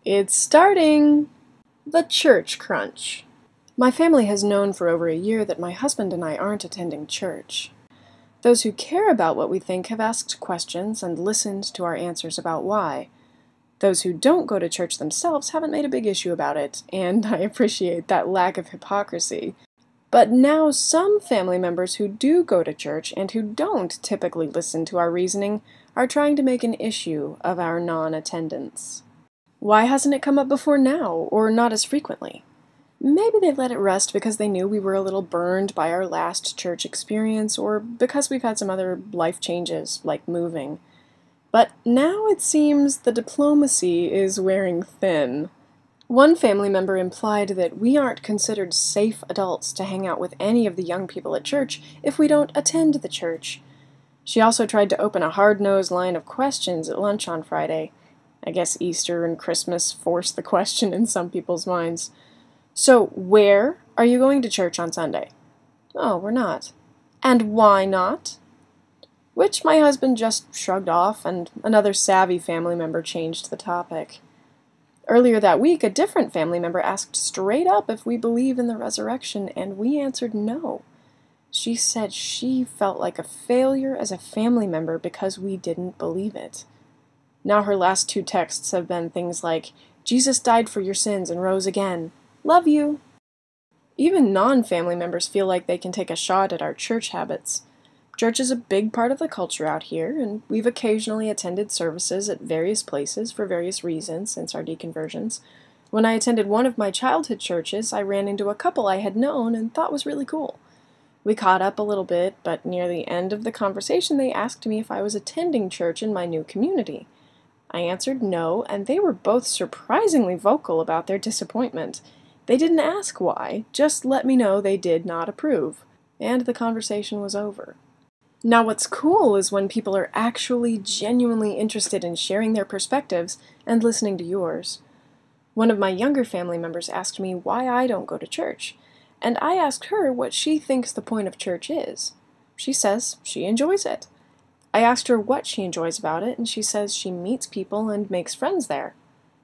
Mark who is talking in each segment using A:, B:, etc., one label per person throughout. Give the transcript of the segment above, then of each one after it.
A: It's starting! The Church Crunch. My family has known for over a year that my husband and I aren't attending church. Those who care about what we think have asked questions and listened to our answers about why. Those who don't go to church themselves haven't made a big issue about it, and I appreciate that lack of hypocrisy. But now some family members who do go to church and who don't typically listen to our reasoning are trying to make an issue of our non-attendance. Why hasn't it come up before now, or not as frequently? Maybe they let it rest because they knew we were a little burned by our last church experience, or because we've had some other life changes, like moving. But now it seems the diplomacy is wearing thin. One family member implied that we aren't considered safe adults to hang out with any of the young people at church if we don't attend the church. She also tried to open a hard-nosed line of questions at lunch on Friday. I guess Easter and Christmas forced the question in some people's minds. So, where are you going to church on Sunday? Oh, we're not. And why not? Which my husband just shrugged off, and another savvy family member changed the topic. Earlier that week, a different family member asked straight up if we believe in the resurrection, and we answered no. She said she felt like a failure as a family member because we didn't believe it. Now her last two texts have been things like, "Jesus died for your sins and rose again. Love you." Even non-family members feel like they can take a shot at our church habits. Church is a big part of the culture out here, and we've occasionally attended services at various places for various reasons since our deconversions. When I attended one of my childhood churches, I ran into a couple I had known and thought was really cool. We caught up a little bit, but near the end of the conversation they asked me if I was attending church in my new community. I answered no, and they were both surprisingly vocal about their disappointment. They didn't ask why, just let me know they did not approve, and the conversation was over. Now what's cool is when people are actually genuinely interested in sharing their perspectives and listening to yours. One of my younger family members asked me why I don't go to church, and I asked her what she thinks the point of church is. She says she enjoys it. I asked her what she enjoys about it, and she says she meets people and makes friends there.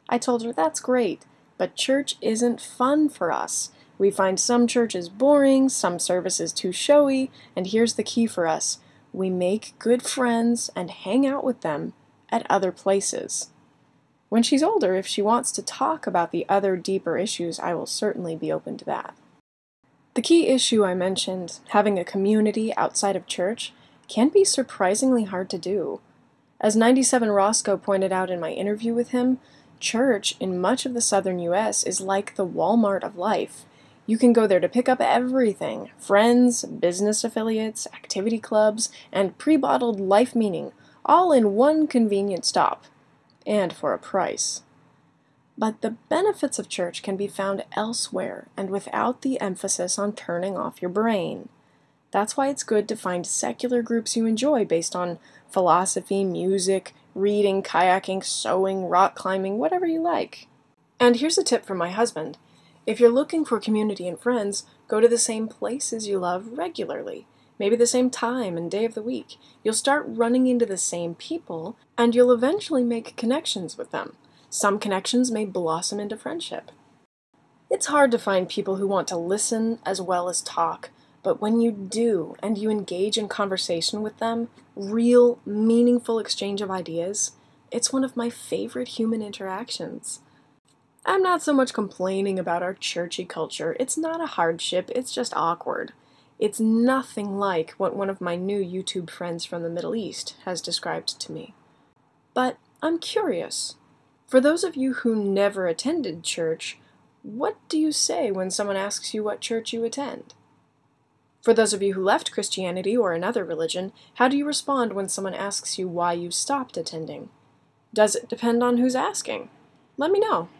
A: I told her that's great, but church isn't fun for us. We find some churches boring, some services too showy, and here's the key for us. We make good friends and hang out with them at other places. When she's older, if she wants to talk about the other deeper issues, I will certainly be open to that. The key issue I mentioned, having a community outside of church, can be surprisingly hard to do. As 97 Roscoe pointed out in my interview with him, church in much of the southern U.S. is like the Walmart of life. You can go there to pick up everything: friends, business affiliates, activity clubs, and pre-bottled life meaning, all in one convenient stop. And for a price. But the benefits of church can be found elsewhere and without the emphasis on turning off your brain. That's why it's good to find secular groups you enjoy based on philosophy, music, reading, kayaking, sewing, rock climbing, whatever you like. And here's a tip from my husband. If you're looking for community and friends, go to the same places you love regularly, maybe the same time and day of the week. You'll start running into the same people, and you'll eventually make connections with them. Some connections may blossom into friendship. It's hard to find people who want to listen as well as talk, but when you do, and you engage in conversation with them, real, meaningful exchange of ideas, it's one of my favorite human interactions. I'm not so much complaining about our churchy culture. It's not a hardship, it's just awkward. It's nothing like what one of my new YouTube friends from the Middle East has described to me. But I'm curious. For those of you who never attended church, what do you say when someone asks you what church you attend? For those of you who left Christianity or another religion, how do you respond when someone asks you why you stopped attending? Does it depend on who's asking? Let me know.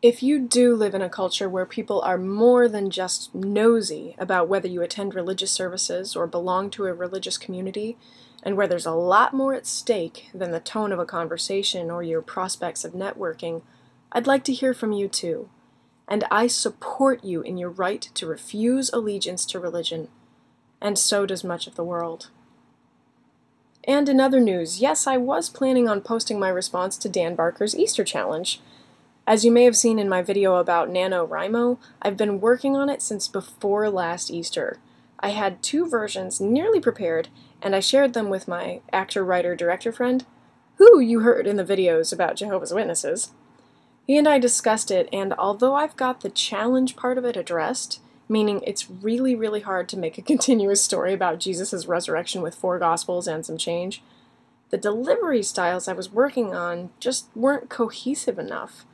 A: If you do live in a culture where people are more than just nosy about whether you attend religious services or belong to a religious community, and where there's a lot more at stake than the tone of a conversation or your prospects of networking, I'd like to hear from you too. And I support you in your right to refuse allegiance to religion, and so does much of the world. And in other news, yes, I was planning on posting my response to Dan Barker's Easter challenge. As you may have seen in my video about NaNoWriMo, I've been working on it since before last Easter. I had 2 versions nearly prepared, and I shared them with my actor, writer, director friend, who you heard in the videos about Jehovah's Witnesses. He and I discussed it, and although I've got the challenge part of it addressed, meaning it's really hard to make a continuous story about Jesus' resurrection with 4 Gospels and some change, the delivery styles I was working on just weren't cohesive enough.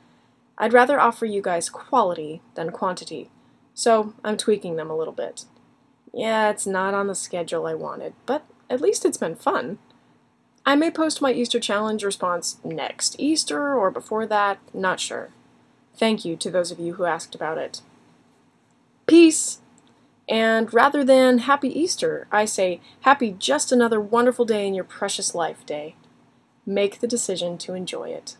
A: I'd rather offer you guys quality than quantity, so I'm tweaking them a little bit. Yeah, it's not on the schedule I wanted, but at least it's been fun. I may post my Easter challenge response next Easter or before that, not sure. Thank you to those of you who asked about it. Peace! And rather than Happy Easter, I say Happy just another wonderful day in your precious life day. Make the decision to enjoy it.